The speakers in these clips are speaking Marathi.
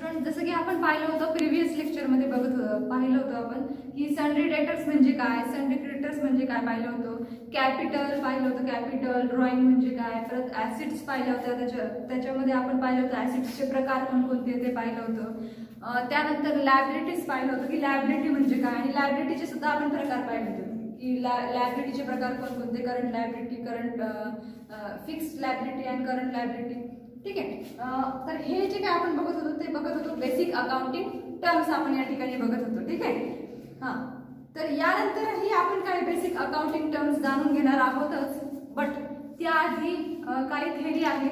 स्टुडंट, जसं की आपण पाहिलं होतं प्रिव्हियस लेक्चरमध्ये पाहिलं होतं आपण की सन्ड्री डेटर्स म्हणजे काय, सन्ड्री क्रेडिटर्स म्हणजे काय पाहिलं होतं, कॅपिटल पाहिलं होतं, कॅपिटल ड्रॉइंग म्हणजे काय, परत ॲसिड्स पाहिलं होतं, त्याच्यामध्ये आपण पाहिलं होतं ॲसिड्सचे प्रकार कोणकोणते ते पाहिलं होतं. त्यानंतर लायबिलिटीज पाहिलं होतं की लायबिलिटी म्हणजे काय, आणि लायबिलिटीचे सुद्धा आपण प्रकार पाहिले होते की लायबिलिटीचे प्रकार कोणकोणते, current liability, current fixed liability आणि करंट लायबिलिटी. ठीक आहे. तर हे जे काय आपण बघत होतो ते बघत होतो बेसिक अकाउंटिंग टर्म्स आपण या ठिकाणी बघत होतो. ठीक आहे. हां, तर यानंतरही आपण काही बेसिक अकाउंटिंग टर्म्स जाणून घेणार आहोतच, बट त्याआधी काही थेरी आहे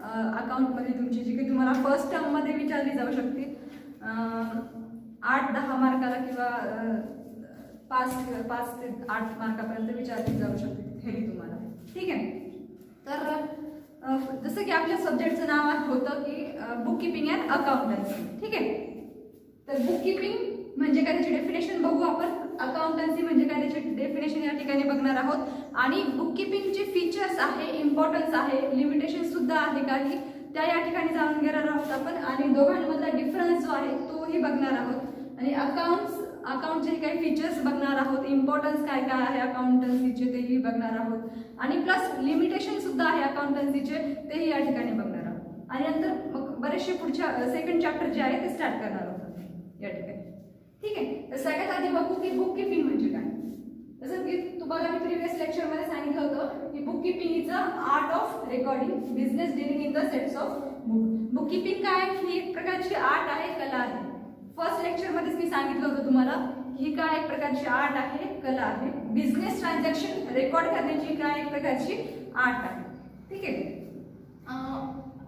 अकाउंटमध्ये तुमची, जी की तुम्हाला फर्स्ट टर्ममध्ये विचारली जाऊ शकते. 8-10 मार्काला किंवा 5 ते 8 मार्कापर्यंत विचारली जाऊ शकते थेरी तुम्हाला. ठीक आहे. तर जसं की आपल्या सब्जेक्टचं नाव होतं की बुक किपिंग अँड अकाउंटन्सी. ठीक आहे. तर बुक किपिंग म्हणजे काय त्याची डेफिनेशन बघू आपण, अकाउंटन्सी म्हणजे काय त्याची डेफिनेशन या ठिकाणी बघणार आहोत, आणि बुक किपिंगचे फीचर्स आहे, इम्पॉर्टन्स आहे, लिमिटेशन सुद्धा आहे काही, त्या या ठिकाणी जाणून घेणार आहोत आपण, आणि दोघांमधला डिफरन्स जो आहे तोही बघणार आहोत, आणि अकाउंटचे काही फीचर्स बघणार आहोत, इम्पॉर्टन्स काय काय आहे अकाउंटन्सीचे तेही बघणार आहोत, आणि प्लस लिमिटेशन सुद्धा आहे अकाउंटन्सीचे तेही या ठिकाणी बघणार आहोत, आणि नंतर मग बरेचसे पुढच्या सेकंड चॅप्टर जे आहे ते स्टार्ट करणार आहोत या ठिकाणी. ठीक आहे. तर सगळ्यात आधी बघू की बुक किपिंग म्हणजे काय. जसं की तुम्हाला मी प्रिव्हियस लेक्चरमध्ये सांगितलं होतं की book keeping is a art of recording business dealing in the sets of book. Book keeping काय, ही एक प्रकारची आर्ट आहे, कला आहे. फर्स्ट लेक्चरमध्येच मी सांगितलं होतं तुम्हाला ही काय एक प्रकारची आर्ट आहे, कला आहे. बिझनेस ट्रान्झॅक्शन रेकॉर्ड करण्याची काय एक प्रकारची आर्ट आहे. ठीक आहे.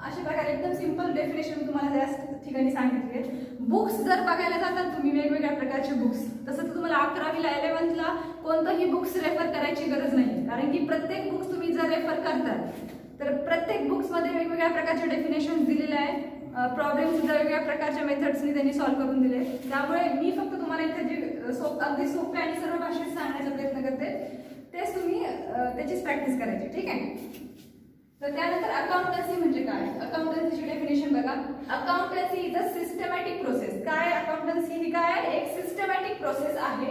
अशा प्रकारे एकदम सिंपल डेफिनेशन तुम्हाला त्या ठिकाणी सांगितली आहे. बुक्स जर बघायला जातात तुम्ही वेगवेगळ्या प्रकारचे बुक्स, तसं तर तुम्हाला 11वीला 11th कोणतंही बुक्स रेफर करायची गरज नाही, कारण की प्रत्येक बुक्स तुम्ही जर रेफर करतात तर प्रत्येक बुक्समध्ये वेगवेगळ्या प्रकारचे डेफिनेशन दिलेले आहे, प्रॉब्लेम सुद्धा वेगवेगळ्या प्रकारच्या मेथड्सनी त्यांनी सॉल्व्ह करून दिले. त्यामुळे मी फक्त तुम्हाला इथे जे अगदी सोपे आणि सर्व भाषेत सांगण्याचा प्रयत्न करते, तेच तुम्ही त्याचीच प्रॅक्टिस करायची. ठीक आहे. तर त्यानंतर अकाउंटन्सी म्हणजे काय, अकाउंटन्सीची डेफिनेशन बघा. Accountancy is a systematic process. काय अकाउंटन्सी ही काय एक सिस्टमॅटिक प्रोसेस आहे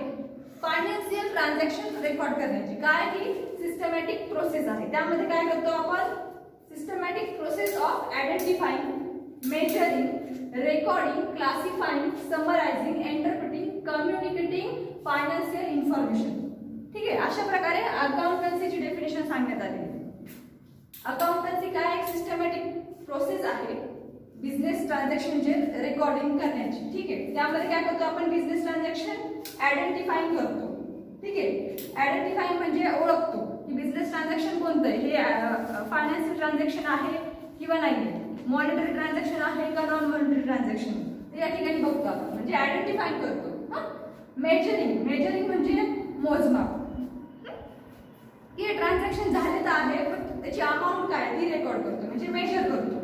फायनान्शियल ट्रान्झॅक्शन रेकॉर्ड करण्याची. काय ही सिस्टमॅटिक प्रोसेस आहे, त्यामध्ये काय करतो आपण, systematic process of identifying, measuring, recording, classifying, summarizing, interpreting, communicating financial information. ठीक आहे. अशा प्रकारे अकाउंटन्सीची डेफिनेशन सांगण्यात आली. अकाउंटन्सी काय एक सिस्टमॅटिक प्रोसेस आहे बिझनेस ट्रान्झॅक्शनचे रेकॉर्डिंग करण्याची. ठीक आहे. त्यामध्ये काय करतो आपण, बिझनेस ट्रान्झॅक्शन आयडेंटिफाईंग करतो. ठीक आहे. आयडेंटिफाईंग म्हणजे ओळखतो की बिझनेस ट्रान्झॅक्शन कोणतं आहे, हे फायनान्शियल ट्रान्झॅक्शन आहे किंवा नाही, मॉनिटरी ट्रान्झॅक्शन आहे का नॉन मॉनिटरी ट्रान्झॅक्शन, ते या ठिकाणी बघतो आपण, म्हणजे आयडेंटिफाईंग करतो. मेजरिंग, मेजरिंग म्हणजे मोजमाप, हे ट्रान्झॅक्शन झाले तर आहे पण त्याची अमाऊंट काय ती रेकॉर्ड करतो, म्हणजे मेजर करतो.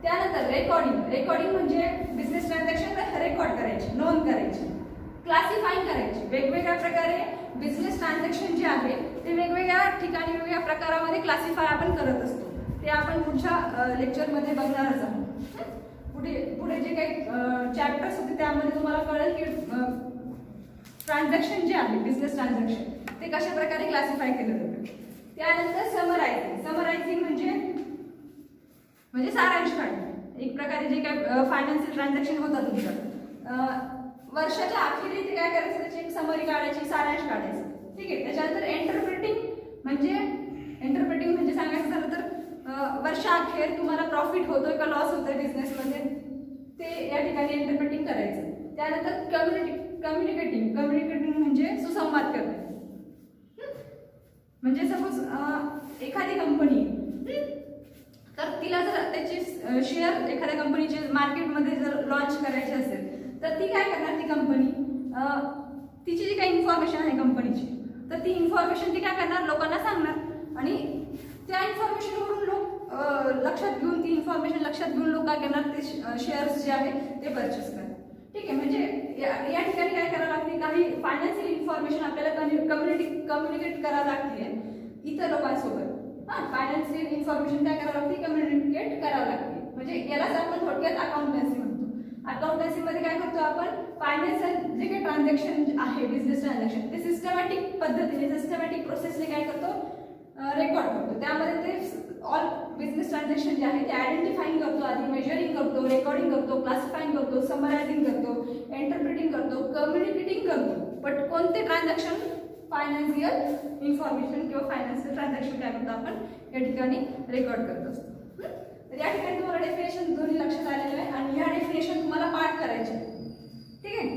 त्यानंतर रेकॉर्डिंग, रेकॉर्डिंग म्हणजे बिझनेस ट्रान्झॅक्शन रेकॉर्ड करायची, नोंद करायची. क्लासिफाईंग करायची, वेगवेगळ्या प्रकारे बिझनेस ट्रान्झॅक्शन जे आहे ते वेगवेगळ्या ठिकाणी वेगवेगळ्या प्रकारामध्ये क्लासिफाय आपण करत असतो, ते आपण पुढच्या लेक्चरमध्ये बघणारच आहोत. पुढे जे काही चॅप्टर्स होते त्यामध्ये तुम्हाला कळेल की ट्रान्झॅक्शन जे आहे बिझनेस ट्रान्झॅक्शन ते कशा प्रकारे क्लासिफाय केलं जातं. त्यानंतर समरायझिंग, समरायझिंग म्हणजे सारांश काढणे. एक प्रकारे जे काय फायनान्शियल ट्रान्झॅक्शन होतात तुमचं वर्षाच्या अखेरी ते काय करायचं, त्याची एक समरी काढायची, सारांश काढायचं. ठीक आहे. त्याच्यानंतर इंटरप्रिटिंग म्हणजे सांगायचं झालं तर वर्षाअखेर तुम्हाला प्रॉफिट होतोय का लॉस होतोय बिझनेसमध्ये, ते या ठिकाणी इंटरप्रिटिंग करायचं. त्यानंतर कम्युनिकेटिंग म्हणजे सुसंवाद करणे, म्हणजे सपोज एखादी कंपनी तर तिला जर त्याची शेअर एखाद्या कंपनीचे मार्केटमध्ये जर लॉन्च करायचे असेल तर ती काय करणार, ती कंपनी तिची जी काही इन्फॉर्मेशन आहे कंपनीची तर ती इन्फॉर्मेशन ती काय करणार, लोकांना सांगणार, आणि त्या इन्फॉर्मेशनवरून लोक लक्षात घेऊन ती इन्फॉर्मेशन लक्षात घेऊन लोक काय करणार, ते शेअर्स जे आहे ते परचेस करणार. ठीक आहे. म्हणजे या ठिकाणी काय करावं लागते, काही फायनान्शियल इन्फॉर्मेशन आपल्याला कम्युनिकेट करावं लागते इतर लोकांसोबत. फायनान्शियल इन्फॉर्मेशन काय करावं लागते, कम्युनिकेट करावं लागते, म्हणजे यालाच आपण थोडक्यात अकाउंटन्सी म्हणतो. अकाउंटन्सी मध्ये काय करतो आपण, फायनान्शियल जे काही ट्रान्झॅक्शन आहे, बिझनेस ट्रान्झॅक्शन, ते सिस्टमॅटिक पद्धतीने, सिस्टमॅटिक प्रोसेसने काय करतो, रेकॉर्ड करतो. त्यामध्ये ते ऑल बिझनेस ट्रान्झॅक्शन जे आहे ते आयडेंटिफाईंग करतो, आधी मेजरिंग करतो, रेकॉर्डिंग करतो, क्लासिफाईंग करतो, समरायझिंग करतो, इंटरप्रिटिंग करतो, कम्युनिकेटिंग करतो. बट कोणते ट्रान्झॅक्शन, फायनान्शियल इन्फॉर्मेशन किंवा फायनान्शियल ट्रान्झॅक्शन काय करतो आपण या ठिकाणी रेकॉर्ड करत असतो. तर या ठिकाणी तुम्हाला डेफिनेशन दोन्ही लक्षात आलेलं आहे आणि ह्या डेफिनेशन तुम्हाला पाठ करायचे, ठीक आहे.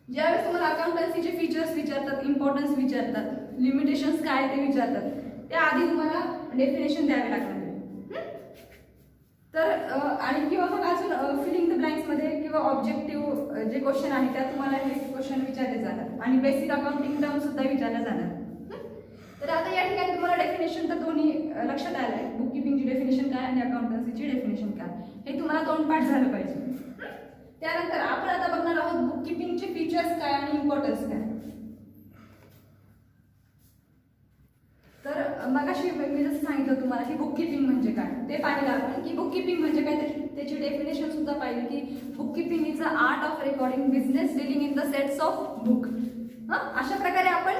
ज्यावेळेस तुम्हाला अकाउंटन्सीचे फीचर्स विचारतात, इम्पॉर्टन्स विचारतात, लिमिटेशन्स काय ते विचारतात, त्याआधी तुम्हाला डेफिनेशन द्यावे लागणार आहे. तर आणि किंवा मग अजून फिलिंग द ब्लँक्स मध्ये किंवा ऑब्जेक्टिव्ह जे क्वेश्चन आहे त्यात तुम्हाला हे क्वेश्चन विचारले जाणार आणि बेसिक अकाउंटिंग टर्म सुद्धा विचारल्या जाणार. तर आता या ठिकाणी तुम्हाला डेफिनेशन तर दोन्ही लक्षात आलं आहे, बुक किपिंगची डेफिनेशन काय आणि अकाउंटन्सीची डेफिनेशन काय, हे तुम्हाला दोन पाठ झालं पाहिजे. त्यानंतर आपण आता बघणार आहोत बुक किपिंगचे फीचर्स काय आणि इम्पॉर्टन्स काय. तर मगाशी मी जसं सांगितलं तुम्हाला की बुक किपिंग म्हणजे काय ते पाहिलं आपण, की बुक किपिंग म्हणजे काय त्याची डेफिनेशन सुद्धा पाहिली, की book keeping is a art of recording business dealing in the sets of book. अशा प्रकारे आपण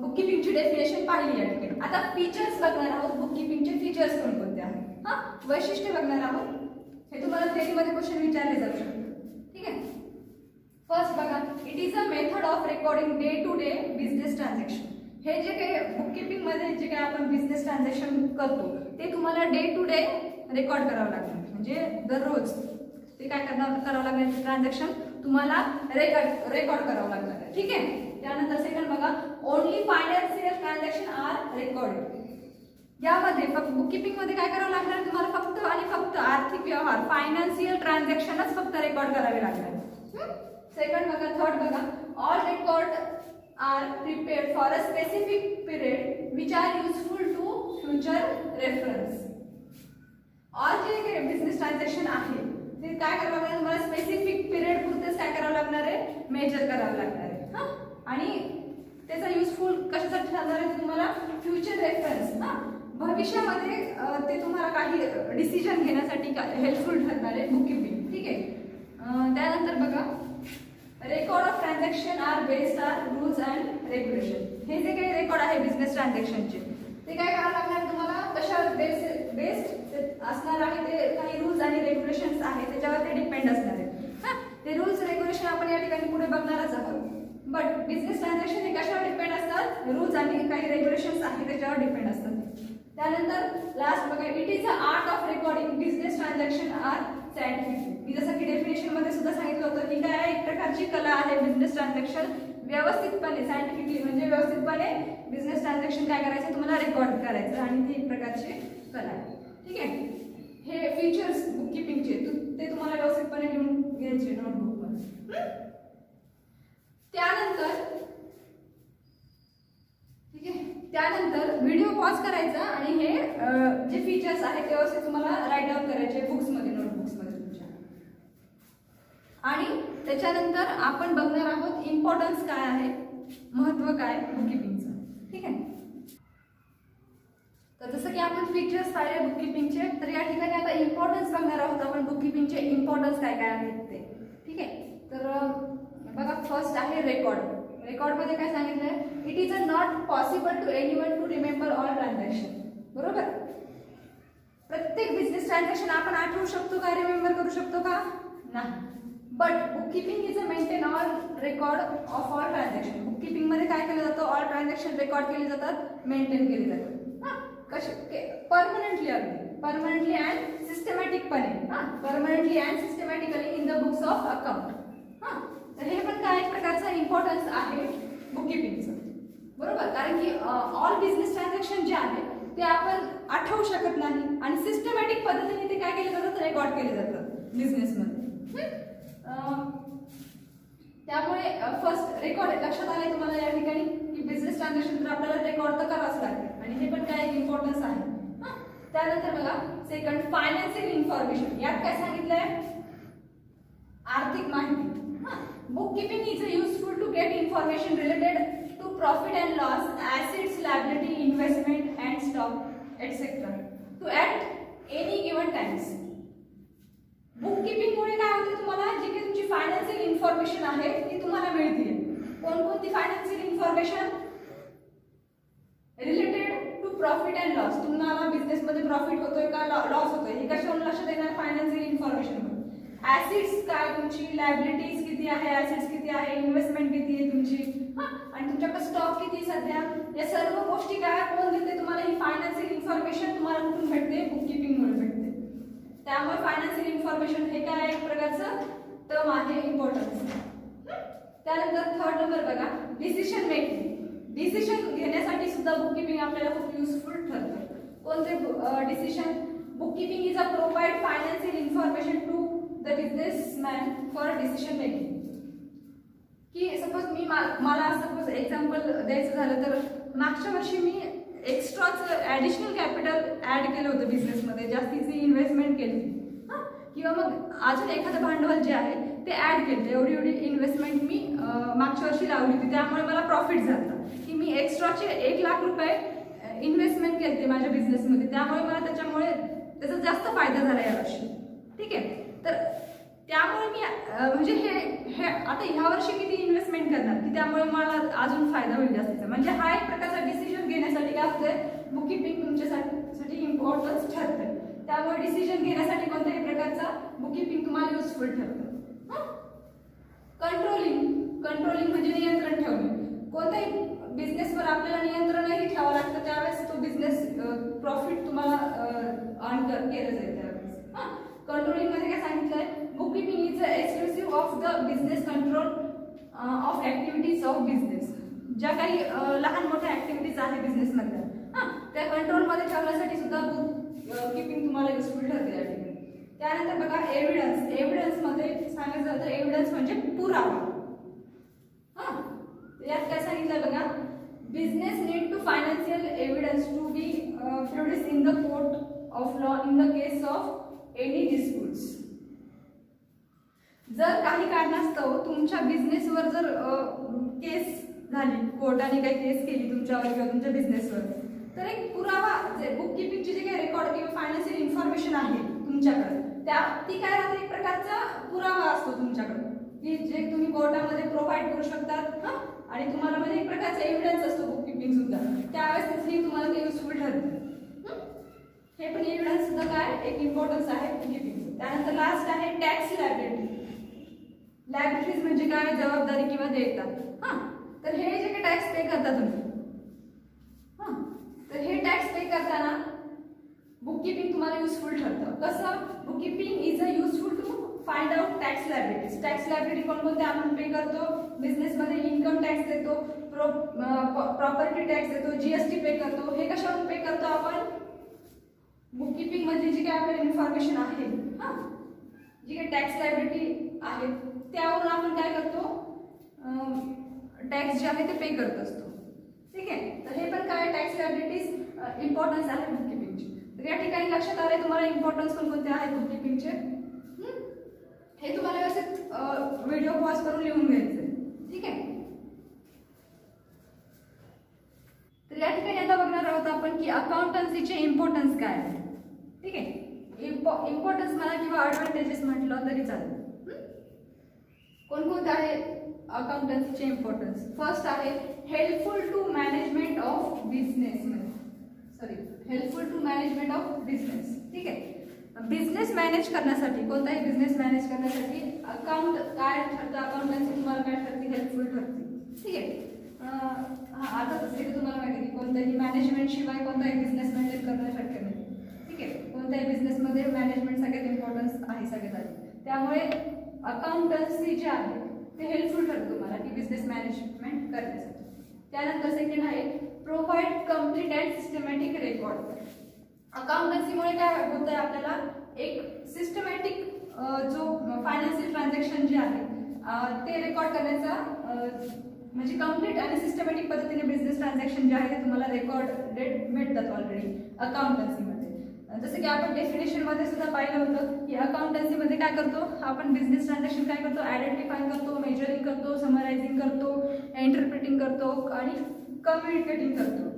बुक किपिंगची डेफिनेशन पाहिली या ठिकाणी. आता फीचर्स बघणार आहोत, बुक किपिंगचे फीचर्स कोणकोणते आहेत, वैशिष्ट्य बघणार आहोत. हे तुम्हाला थेअरीमध्ये क्वेश्चन विचारले जाऊ शकतात, ठीक आहे. फर्स्ट बघा, it is a method of recording day to day business transaction. हे जे काही बुक किपिंग मध्ये जे काही आपण बिझनेस ट्रान्झॅक्शन करतो ते तुम्हाला डे टू डे रेकॉर्ड करावं लागणार, म्हणजे दररोज ते काय करावं लागणार, ट्रान्झॅक्शन तुम्हाला रेकॉर्ड करावं लागणार आहे, ठीक आहे. त्यानंतर सेकंड बघा, only financial transaction are recorded. यामध्ये फक्त बुक किपिंग मध्ये काय करावं लागणार, तुम्हाला फक्त आणि फक्त आर्थिक व्यवहार, फायनान्शियल ट्रान्झॅक्शनच फक्त रेकॉर्ड करावे लागणार. सेकंड बघा, थर्ड बघा, all record are prepared for a specific period which are useful to future reference. और जे काही बिझनेस ट्रान्झॅक्शन आहे ते काय करावं लागणार, तुम्हाला स्पेसिफिक पिरियड पुरतेच काय करावं लागणार आहे, मेजर करावं लागणार आहे. आणि त्याचा युजफुल कशासाठी ठरणार आहे, तुम्हाला फ्युचर रेफरन्स, भविष्यामध्ये ते तुम्हाला काही डिसिजन घेण्यासाठी हेल्पफुल ठरणार आहे बुक किपिंग, ठीक आहे. त्यानंतर बघा, record of transaction are based are rules and regulation. हे जे काही रेकॉर्ड आहे बिझनेस ट्रान्झॅक्शनचे ते काय करावं लागणार, तुम्हाला कशावर बेस्ड असणार आहे, ते काही रूल्स आणि रेग्युलेशन्स आहेत त्याच्यावर ते डिपेंड असणार आहे. ते रूल्स रेग्युलेशन आपण या ठिकाणी पुढे बघणारच आहोत. बट बिझनेस ट्रान्झॅक्शन हे कशावर डिपेंड असतात, रूल्स आणि काही रेग्युलेशन्स आहेत त्याच्यावर डिपेंड असतात. त्यानंतर लास्ट बघा, it is a art of recording business transaction are scientific. मी जसं की डेफिनेशन मध्ये सुद्धा सांगितलं होतं की काय एक प्रकारची कला आहे बिझनेस ट्रान्झॅक्शन व्यवस्थितपणे, सायंटिफिकली म्हणजे व्यवस्थितपणे बिझनेस ट्रान्झॅक्शन काय करायचं, तुम्हाला रेकॉर्ड करायचं आणि ती एक प्रकारची कला आहे, ठीक आहे. हे फीचर्स बुक किपिंगचे ते तुम्हाला व्यवस्थितपणे लिहून घ्यायचे नोटबुक मध्ये. त्यानंतर व्हिडिओ पॉज करायचा आणि हे जे फीचर्स आहेत ते व्यवस्थित तुम्हाला राईट डाऊन करायचे बुक्स मध्ये, नोटबुक्स मध्ये तुमच्या. आणि त्याच्यानंतर आपण बघणार आहोत इम्पॉर्टन्स काय आहे, महत्त्व काय बुक किपिंगचं, ठीक आहे. तर जसं की आपण फीचर्स पाहिले बुक किपिंगचे, तर या ठिकाणी आता इम्पॉर्टन्स बघणार आहोत आपण बुक किपिंगचे इम्पॉर्टन्स काय काय आहेत ते, ठीक आहे. तर बघा, फर्स्ट आहे रेकॉर्ड. रेकॉर्ड मध्ये काय सांगितलंय, it is a not possible to anyone to remember all transaction. बरोबर, प्रत्येक बिझनेस ट्रान्झॅक्शन आपण आठवू शकतो का, रिमेंबर करू शकतो का, नाही. But book keeping is a maintain all record of all transaction. Book keeping मध्ये काय केलं जातं, ऑल ट्रान्झॅक्शन रेकॉर्ड केले जातात, मेंटेन केले जातात. परमनंटली, अगदी परमनंटली अँड सिस्टमॅटिकपणे, permanently and systematically in the books of account. तर हे पण काय एक प्रकारचा इम्पॉर्टन्स आहे बुक किपिंगचं, बरोबर. कारण की ऑल बिझनेस ट्रान्झॅक्शन जे आहे ते आपण आठवू शकत नाही आणि सिस्टमॅटिक पद्धतीने ते काय केले जातात, रेकॉर्ड केले जातात बिझनेसमध्ये. त्यामुळे फर्स्ट रेकॉर्ड लक्षात आलंय तुम्हाला या ठिकाणी की बिझनेस ट्रान्झॅक्शन तर आपल्याला रेकॉर्ड तर करावंच लागेल आणि हे पण काय एक इम्पॉर्टन्स आहे. त्यानंतर बघा, सेकंड फायनान्शियल इन्फॉर्मेशन. यात काय सांगितलंय, आर्थिक माहिती. Book keeping is useful to get information related to profit and loss, assets, liability, investment and stock etcetera to at any given times. Book keeping मुळे काय जी फायनान्शियल इन्फॉर्मेशन आहे ती तुम्हाला मिळते. कोणकोणती financial information? Related to profit and loss. तुम्हाला बिझनेस मध्ये प्रॉफिट होतोय का लॉस होतोय हे कशावरून लक्षात येणार? Financial information. ऍसेट्स काय तुमची, लायबिलिटीज किती आहे, ऍसेट्स किती आहे, इन्व्हेस्टमेंट किती आहे तुमची, आणि तुमच्याकडे स्टॉक किती सध्या, या सर्व गोष्टी काय कोण देते तुम्हाला? ही फायनान्शियल इन्फॉर्मेशन तुम्हाला कुठून भेटते? बुक कीपिंग मुळे भेटते. त्यामुळे फायनान्शियल इन्फॉर्मेशन हे काय एक प्रकारचं टर्म आहे इम्पॉर्टन्स. त्यानंतर थर्ड नंबर बघा, डिसिजन मेकिंग. डिसिजन घेण्यासाठी सुद्धा बुक कीपिंग आपल्याला खूप युजफुल ठरतं. कोणते decision? Book keeping is a provide financial information to the businessman for decision making. की सपोज मला सपोज एक्झाम्पल द्यायचं झालं तर मागच्या वर्षी मी एक्स्ट्राचं ॲडिशनल कॅपिटल ॲड केलं होतं बिझनेसमध्ये, जास्तीची इन्व्हेस्टमेंट केली, किंवा मग अजून एखादं भांडवल जे आहे ते ॲड केलं. एवढी इन्व्हेस्टमेंट मी मागच्या वर्षी लावली होती, त्यामुळे मला प्रॉफिट झालं की मी एक्स्ट्राचे 1,00,000 इन्व्हेस्टमेंट केली माझ्या बिझनेसमध्ये, त्यामुळे मला त्याचा जास्त फायदा झाला यावर्षी. ठीक आहे, तर त्यामुळे मी म्हणजे हे आता ह्या वर्षी किती इन्व्हेस्टमेंट करणार की त्यामुळे मला अजून फायदा होईल जास्तीचा. म्हणजे हा एक प्रकारचा डिसिजन घेण्यासाठी काय होतंय, बुक कीपिंग तुमच्यासाठी इम्पॉर्टन्स ठरते. त्यामुळे डिसिजन घेण्यासाठी कोणत्याही प्रकारचा बुक कीपिंग तुम्हाला युजफुल ठरतं. कंट्रोलिंग म्हणजे नियंत्रण ठेवणे. कोणत्याही बिझनेसवर आपल्याला नियंत्रणही ठेवावं लागतं, त्यावेळेस तो बिझनेस प्रॉफिट तुम्हाला अर्न केलं जाईल त्यावेळेस. कंट्रोलिंग मध्ये काय सांगितलंय? Book keeping is exclusive of the business control of activities of business. ज्या काही लहान मोठ्या ऍक्टिव्हिटीज आहे बिझनेसमधल्या त्या कंट्रोलमध्ये ठेवण्यासाठी सुद्धा बुक कीपिंग तुम्हाला युजफुल ठरते या ठिकाणी. त्यानंतर बघा एव्हिडन्स मध्ये सांगायचं झालं तर एव्हिडन्स म्हणजे पुरावा. यात काय सांगितलं बघा, business need to financial evidence to be produce in the court of law in the case of any disputes. जर काही कारणास्तव तुमच्या बिझनेसवर जर केस झाली, कोर्टाने काही केस केली तुमच्यावर किंवा तुमच्या बिझनेसवर, तर एक पुरावा, जे बुक कीपिंगचे जे काही रेकॉर्ड किंवा फायनान्शियल इन्फॉर्मेशन आहे तुमच्याकडे, ती काय राहते, एक प्रकारचा पुरावा असतो तुमच्याकडे की जे तुम्ही कोर्टामध्ये प्रोव्हाइड करू शकतात. आणि तुम्हाला म्हणजे एक प्रकारचा एव्हिडन्स असतो बुक कीपिंग सुद्धा, त्यावेळेस ते तुम्हाला ते युजफुल ठरते. हे पण एव्हिडन्स सुद्धा काय एक इम्पॉर्टन्स आहे बुक कीपिंग. त्यानंतर लास्ट आहे टॅक्स लायबिलिटी. लायबिलिटीज म्हणजे काय, जबाबदारी किंवा देयता. तर हे जे काही टॅक्स पे करता तुम्ही, तर हे टॅक्स पे करताना बुक कीपिंग तुम्हाला युजफुल ठरतं. कसं? Book keeping is a useful to find out tax liabilities. Tax liability कोणकोणते आपण पे करतो बिझनेसमध्ये? इन्कम टॅक्स देतो, प्रॉपर्टी टॅक्स देतो, जीएसटी पे करतो. हे कशावरून पे करतो आपण? बुक कीपिंग मध्ये जी काही आपल्याला इन्फॉर्मेशन आहे, जी काही टॅक्स लायबिलिटी आहे त्यावरून आपण काय करतो, टॅक्स जे आहे ते पे करत असतो. ठीक आहे, तर हे पण काय टॅक्स लायबिलिटीज इम्पॉर्टन्स आहे बुक कीपिंगची. तर या ठिकाणी लक्षात आले तुम्हाला इम्पॉर्टन्स कोणकोणते आहेत बुक कीपिंगचे. हे तुम्हाला व्यवस्थित व्हिडिओ पॉज करून लिहून घ्यायचं. ठीक आहे, तर या ठिकाणी आता बघणार आहोत आपण की अकाउंटन्सीचे इम्पॉर्टन्स काय आहे. ठीक आहे, इम्पॉर्टन्स मला किंवा ॲडव्हान्टेजेस म्हटलं तरी चालेल. कोणकोणते आहे अकाउंटन्सीचे इम्पॉर्टन्स? फर्स्ट आहे helpful to management of business. Helpful to management of business. ठीक आहे, बिझनेस मॅनेज करण्यासाठी, कोणताही बिझनेस मॅनेज करण्यासाठी अकाउंट काय ठरतं, अकाउंटन्सी तुम्हाला काय ठरते, हेल्पफुल ठरते. ठीक आहे, आता जसं की तुम्हाला माहिती आहे की कोणत्याही मॅनेजमेंट शिवाय कोणताही बिझनेस मेंटेन करणं शक्य नाही. ठीक आहे, कोणत्याही बिझनेसमध्ये मॅनेजमेंट सगळ्यात इम्पॉर्टन्स आहे सगळ्यात आधी. त्यामुळे अकाउंटन्सी जे आहे ते हेल्पफुल ठरतं तुम्हाला की बिझनेस मॅनेजमेंट करण्यासाठी. त्यानंतर सेकंड आहे provide complete and systematic record. अकाउंटन्सीमुळे काय होतं आहे, आपल्याला एक सिस्टमॅटिक जो फायनान्शियल ट्रान्झॅक्शन जे आहे ते रेकॉर्ड करण्याचा म्हणजे कम्प्लीट आणि सिस्टमॅटिक पद्धतीने बिझनेस ट्रान्झॅक्शन जे आहे ते तुम्हाला रेकॉर्डेड भेटतात ऑलरेडी अकाउंटन्सीमध्ये. जसं की आपण डेफिनेशनमध्ये सुद्धा पाहिलं होतं की अकाउंटन्सीमध्ये काय करतो आपण, बिझनेस ट्रान्झॅक्शन काय करतो, आयडेंटिफाय करतो, मेजरिंग करतो, समरायझिंग करतो, इंटरप्रिटिंग करतो आणि कम्युनिकेटिंग करतो.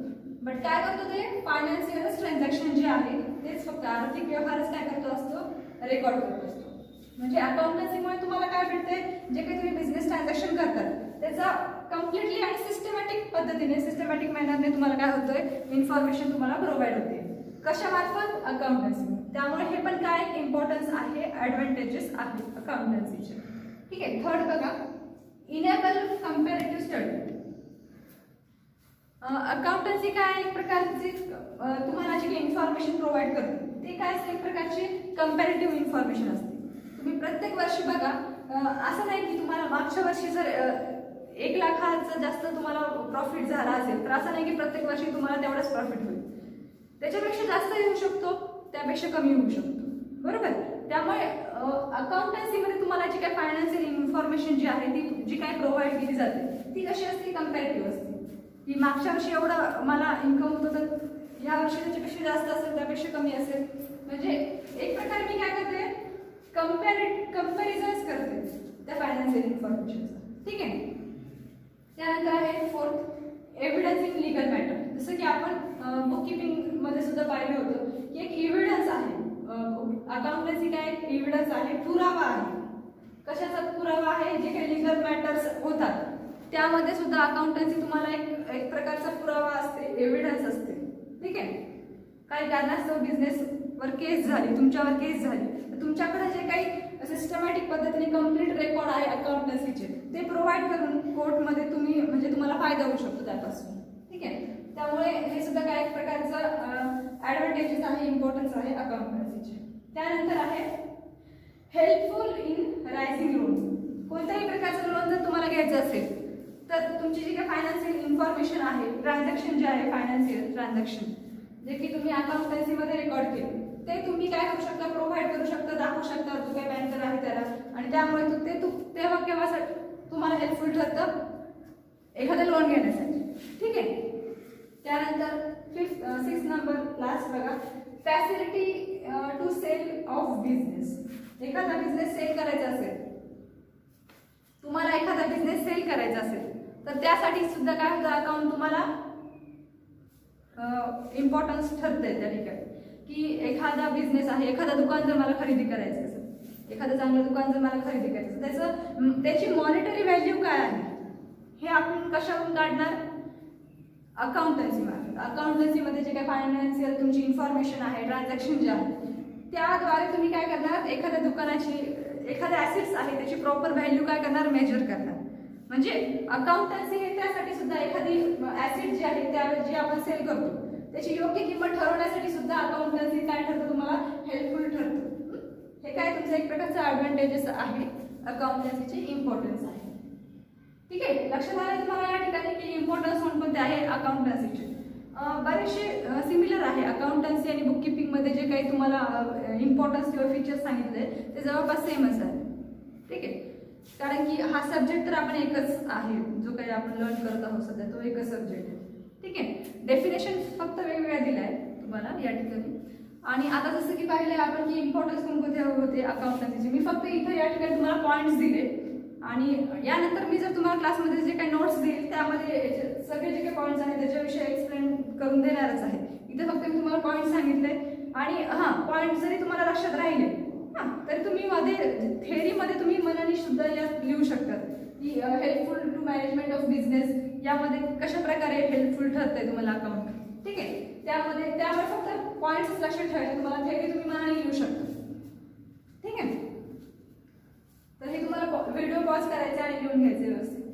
बट काय करतो ते फायनान्शियल ट्रान्झॅक्शन जे आहे तेच फक्त आर्थिक व्यवहारच काय करतो असतो, रेकॉर्ड करत असतो. म्हणजे अकाउंटन्सीमुळे तुम्हाला काय भेटते, जे काही तुम्ही बिझनेस ट्रान्झॅक्शन करतात त्याचा कम्प्लिटली आणि सिस्टमॅटिक पद्धतीने, सिस्टमॅटिक मॅनरने तुम्हाला काय होतंय, इन्फॉर्मेशन तुम्हाला प्रोव्हाइड होते. कशामार्फत? अकाउंटन्सी. त्यामुळे हे पण काय एक इम्पॉर्टन्स आहे, ॲडव्हान्टेजेस आहेत अकाउंटन्सीचे. ठीक आहे. थर्ड बघा, इनेबल कंपॅरेटिव्ह स्टडी. अकाउंटन्सी काय एक प्रकारची तुम्हाला जी काही इन्फॉर्मेशन प्रोव्हाइड करते ते काय असते, एक प्रकारची कंपॅरेटिव्ह इन्फॉर्मेशन असते. तुम्ही प्रत्येक वर्षी बघा, असं नाही की तुम्हाला मागच्या वर्षी जर 1 लाखाचा जास्त तुम्हाला प्रॉफिट झाला असेल तर असं नाही की प्रत्येक वर्षी तुम्हाला तेवढाच प्रॉफिट होईल. त्याच्यापेक्षा जास्त येऊ शकतो, त्यापेक्षा कमी होऊ शकतो. बरोबर. त्यामुळे अकाउंटन्सीमध्ये तुम्हाला जी काही फायनान्शियल इन्फॉर्मेशन जी आहे ती जी काही प्रोव्हाइड केली जाते ती कशी असते, कंपॅरेटिव्ह असते. की मागच्या वर्षी एवढं मला इन्कम होतं तर ह्या वर्षी त्याच्यापेक्षा जास्त असेल, त्यापेक्षा कमी असेल. म्हणजे एक प्रकारे मी काय करते, कंपॅरिझन्स करते त्या फायनान्शियल इन्फॉर्मेशनचा. ठीक आहे. त्यानंतर आहे fourth, evidence in legal matter. जसं की आपण बुक किपिंग मध्ये सुद्धा पाहिलं होतं की एक एव्हिडन्स आहे. अकाउंटन्सी काय एक एव्हिडन्स आहे, पुरावा आहे. कशाचा पुरावा आहे, जे काही लीगल मॅटर्स होतात त्यामध्ये सुद्धा अकाउंटन्सी तुम्हाला एक प्रकारचा पुरावा असते, एव्हिडन्स असते. ठीक आहे. काही कारणास्तव बिझनेस वर केस झाली, तुमच्यावर केस झाली, तर तुमच्याकडे जे काही सिस्टमॅटिक पद्धतीने कम्प्लीट रेकॉर्ड आहे अकाउंटन्सीचे ते प्रोव्हाइड करून कोर्टमध्ये तुम्ही म्हणजे तुम्हाला फायदा होऊ शकतो त्यापासून. ठीक आहे. त्यामुळे हे सुद्धा काय एक प्रकारचं ॲडव्हान्टेजेस आहे, इम्पॉर्टन्स आहे अकाउंटन्सीचे. त्यानंतर आहे हेल्पफुल इन रायझिंग लोन. कोणत्याही प्रकारचं लोन जर तुम्हाला घ्यायचं असेल तर तुमची जी काही फायनान्शियल इन्फॉर्मेशन आहे, ट्रान्झॅक्शन जे आहे, फायनान्शियल ट्रान्झॅक्शन जे की तुम्ही अकाउंटन्सीमध्ये रेकॉर्ड केले ते तुम्ही काय करू शकता, प्रोव्हाइड करू शकता, दाखवू शकता जो काही बँकर आहे त्याला. आणि त्यामुळे तेव्हा केव्हा तुम्हाला हेल्पफुल ठरतं, एखादं लोन घेण्यासाठी. ठीक आहे. त्यानंतर 6 नंबर लास्ट बघा, facility to sale of business. एखादा बिझनेस सेल करायचा असेल, तुम्हाला एखादा बिझनेस सेल करायचा असेल तर त्यासाठी सुद्धा काय होतं, अकाउंट तुम्हाला इम्पॉर्टन्स ठरते त्या ठिकाणी. की एखादा बिझनेस आहे, एखादा दुकान जर मला खरेदी करायचं असेल, एखादं चांगलं दुकान जर मला खरेदी करायचं असेल, त्याची मॉनिटरी व्हॅल्यू काय आहे हे आपण कशावरून काढणार, अकाउंटन्सीमध्ये. अकाउंटन्सीमध्ये जे काही फायनान्शियल तुमची इन्फॉर्मेशन आहे, ट्रान्झॅक्शन जे आहे त्याद्वारे तुम्ही काय करणार, एखाद्या दुकानाची, एखाद्या ॲसेट्स आहे त्याची प्रॉपर व्हॅल्यू काय करणार, मेजर करणार. म्हणजे अकाउंटन्सी हे त्यासाठी सुद्धा एखादी ॲसेट जी आहे त्यावेळी जी आपण सेल करतो त्याची योग्य किंमत ठरवण्यासाठी सुद्धा अकाउंटन्सी काय ठरतं, तुम्हाला हेल्पफुल ठरतं. हे काय तुमचं एक प्रकारचं ॲडव्हान्टेजेस आहे, अकाउंटन्सीचे इम्पॉर्टन्स आहे. ठीक आहे. लक्षात आलं तुम्हाला या ठिकाणी की इम्पॉर्टन्स कोणते आहे अकाउंटन्सीचे. बरेचसे सिमिलर आहे अकाउंटन्सी आणि बुक किपिंगमध्ये जे काही तुम्हाला इम्पॉर्टन्स किंवा फीचर्स सांगितले ते जवळपास सेमच आहे. ठीक आहे. कारण की हा सब्जेक्ट तर आपण एकच आहे, जो काही आपण लर्न करत आहोत सध्या तो एकच सब्जेक्ट आहे. ठीक आहे. डेफिनेशन फक्त वेगवेगळ्या दिल्या आहेत तुम्हाला या ठिकाणी. आणि आता जसं की पाहिलं आपण की इम्पॉर्टन्स कोणकोणते होते अकाउंटन्सीचे, मी फक्त इथं या ठिकाणी तुम्हाला पॉईंट्स दिले. आणि यानंतर मी जर तुम्हाला क्लासमध्ये जे काही नोट्स देईल त्यामध्ये सगळे जे काही पॉईंट्स आहेत त्याच्याविषयी एक्सप्लेन करून देणारच आहे. इथे फक्त मी तुम्हाला पॉईंट सांगितले. आणि हां, पॉईंट जरी तुम्हाला लक्षात राहिले तरी तुम्ही मध्ये थेअरीमध्ये तुम्ही मनाने सुद्धा यात लिहू शकतात की helpful to management of business यामध्ये कशा प्रकारे हेल्पफुल ठरतंय तुम्हाला अकाउंट. ठीक आहे. त्यामुळे फक्त पॉईंट्स लक्षात ठेवायचे, तुम्हाला थेअरी तुम्ही मनाने लिहू शकता. ठीक आहे. तर हे तुम्हाला व्हिडिओ पॉज करायचे आणि लिहून घ्यायचे व्यवस्थित.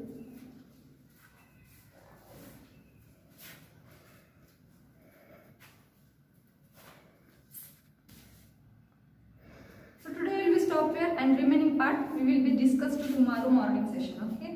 So today we will stop here and remaining part we will be discussed tomorrow morning session. Okay.